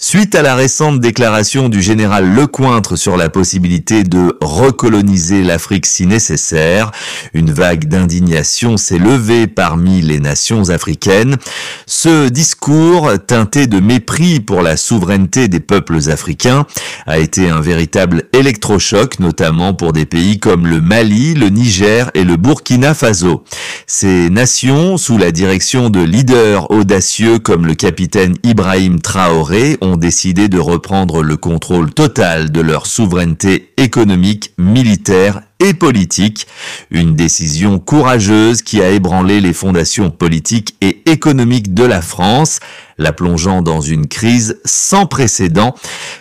Suite à la récente déclaration du général Lecointre sur la possibilité de recoloniser l'Afrique si nécessaire, une vague d'indignation s'est levée parmi les nations africaines. Ce discours, teinté de mépris pour la souveraineté des peuples africains, a été un véritable électrochoc, notamment pour des pays comme le Mali, le Niger et le Burkina Faso. Ces nations, sous la direction de leaders audacieux comme le capitaine Ibrahim Traoré, ont décidé de reprendre le contrôle total de leur souveraineté économique, militaire et politique. Une décision courageuse qui a ébranlé les fondations politiques et économiques de la France, la plongeant dans une crise sans précédent.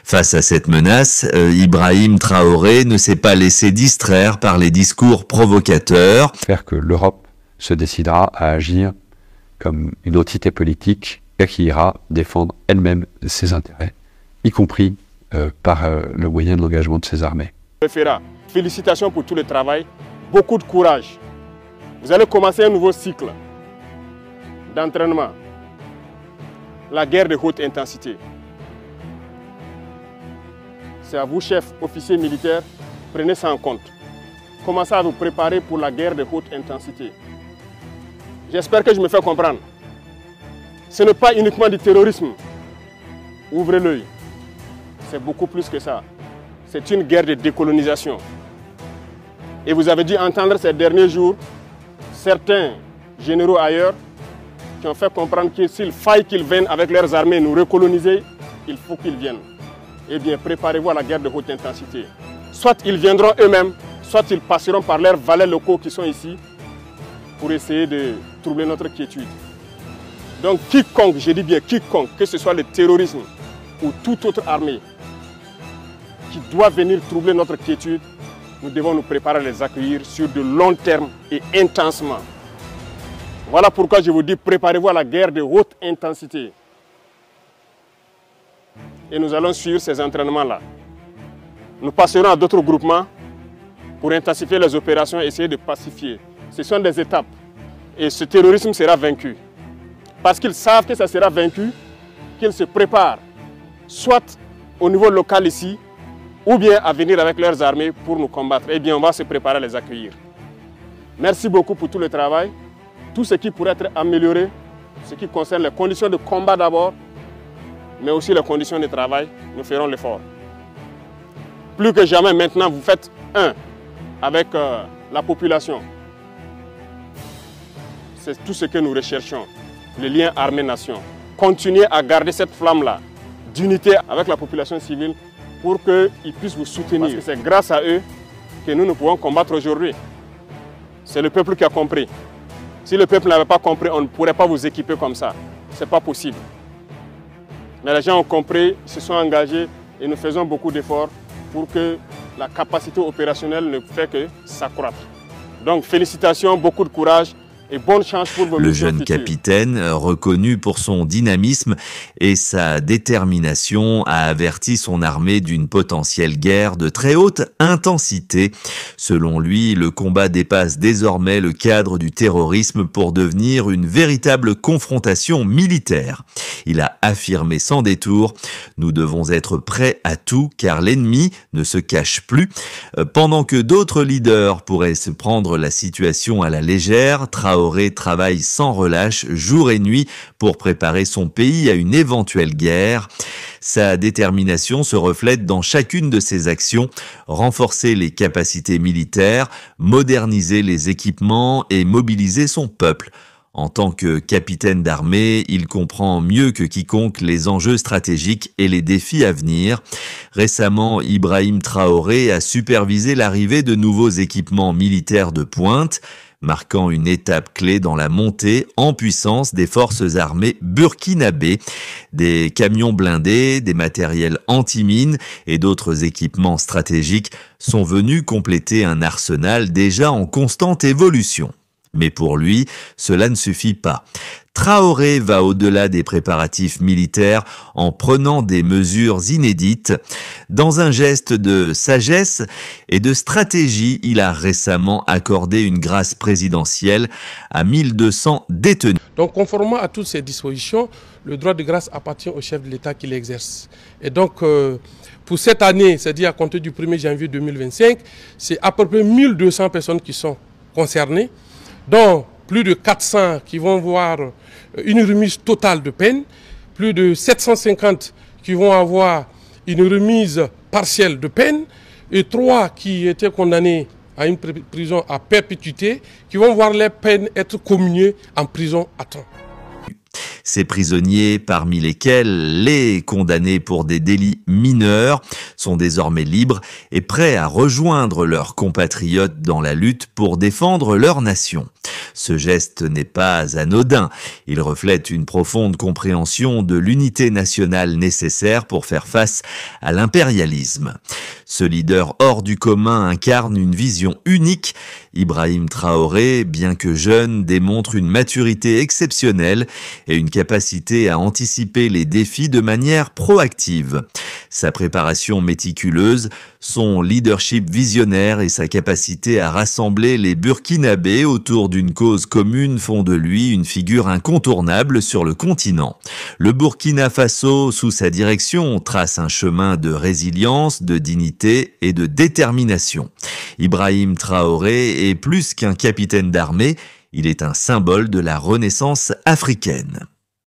Face à cette menace, Ibrahim Traoré ne s'est pas laissé distraire par les discours provocateurs. J'espère que l'Europe se décidera à agir comme une entité politique qui ira défendre elle-même ses intérêts, y compris par le moyen de l'engagement de ses armées. Félicitations pour tout le travail, beaucoup de courage. Vous allez commencer un nouveau cycle d'entraînement, la guerre de haute intensité. C'est à vous, chefs, officiers militaires, prenez ça en compte. Commencez à vous préparer pour la guerre de haute intensité. J'espère que je me fais comprendre. Ce n'est pas uniquement du terrorisme. Ouvrez l'œil. C'est beaucoup plus que ça. C'est une guerre de décolonisation. Et vous avez dû entendre ces derniers jours certains généraux ailleurs qui ont fait comprendre que s'il faille qu'ils viennent avec leurs armées nous recoloniser, il faut qu'ils viennent. Eh bien, préparez-vous à la guerre de haute intensité. Soit ils viendront eux-mêmes, soit ils passeront par leurs valets locaux qui sont ici pour essayer de troubler notre quiétude. Donc quiconque, je dis bien quiconque, que ce soit le terrorisme ou toute autre armée qui doit venir troubler notre quiétude, nous devons nous préparer à les accueillir sur de long terme et intensement. Voilà pourquoi je vous dis, préparez-vous à la guerre de haute intensité. Et nous allons suivre ces entraînements-là. Nous passerons à d'autres groupements pour intensifier les opérations et essayer de pacifier. Ce sont des étapes. Et ce terrorisme sera vaincu. Parce qu'ils savent que ça sera vaincu, qu'ils se préparent, soit au niveau local ici, ou bien à venir avec leurs armées pour nous combattre. Eh bien, on va se préparer à les accueillir. Merci beaucoup pour tout le travail. Tout ce qui pourrait être amélioré, ce qui concerne les conditions de combat d'abord, mais aussi les conditions de travail, nous ferons l'effort. Plus que jamais maintenant, vous faites un avec la population. C'est tout ce que nous recherchons. Le lien armée-nation. Continuez à garder cette flamme-là d'unité avec la population civile pour qu'ils puissent vous soutenir. Parce que c'est grâce à eux que nous pouvons combattre aujourd'hui. C'est le peuple qui a compris. Si le peuple n'avait pas compris, on ne pourrait pas vous équiper comme ça. Ce n'est pas possible. Mais les gens ont compris, se sont engagés et nous faisons beaucoup d'efforts pour que la capacité opérationnelle ne fait que s'accroître. Donc félicitations, beaucoup de courage. Et bonne chance pour vos Le jeune capitaine, reconnu pour son dynamisme et sa détermination, a averti son armée d'une potentielle guerre de très haute intensité. Selon lui, le combat dépasse désormais le cadre du terrorisme pour devenir une véritable confrontation militaire. Il a affirmé sans détour: « Nous devons être prêts à tout car l'ennemi ne se cache plus ». Pendant que d'autres leaders pourraient se prendre la situation à la légère, Traoré travaille sans relâche jour et nuit pour préparer son pays à une éventuelle guerre. Sa détermination se reflète dans chacune de ses actions: renforcer les capacités militaires, moderniser les équipements et mobiliser son peuple. En tant que capitaine d'armée, il comprend mieux que quiconque les enjeux stratégiques et les défis à venir. Récemment, Ibrahim Traoré a supervisé l'arrivée de nouveaux équipements militaires de pointe, marquant une étape clé dans la montée en puissance des forces armées burkinabées. Des camions blindés, des matériels anti-mines et d'autres équipements stratégiques sont venus compléter un arsenal déjà en constante évolution. Mais pour lui, cela ne suffit pas. Traoré va au-delà des préparatifs militaires en prenant des mesures inédites. Dans un geste de sagesse et de stratégie, il a récemment accordé une grâce présidentielle à 1200 détenus. Donc, conformément à toutes ces dispositions, le droit de grâce appartient au chef de l'État qui l'exerce. Et donc, pour cette année, c'est-à-dire à compter du 1er janvier 2025, c'est à peu près 1200 personnes qui sont concernées, dont plus de 400 qui vont voir une remise totale de peine, plus de 750 qui vont avoir une remise partielle de peine, et 3 qui étaient condamnés à une prison à perpétuité, qui vont voir les peines être commuées en prison à temps. Ces prisonniers, parmi lesquels les condamnés pour des délits mineurs, sont désormais libres et prêts à rejoindre leurs compatriotes dans la lutte pour défendre leur nation. Ce geste n'est pas anodin. Il reflète une profonde compréhension de l'unité nationale nécessaire pour faire face à l'impérialisme. Ce leader hors du commun incarne une vision unique. Ibrahim Traoré, bien que jeune, démontre une maturité exceptionnelle et une capacité à anticiper les défis de manière proactive. Sa préparation méticuleuse, son leadership visionnaire et sa capacité à rassembler les Burkinabés autour d'une cause commune font de lui une figure incontournable sur le continent. Le Burkina Faso, sous sa direction, trace un chemin de résilience, de dignité et de détermination. Ibrahim Traoré est plus qu'un capitaine d'armée, il est un symbole de la renaissance africaine.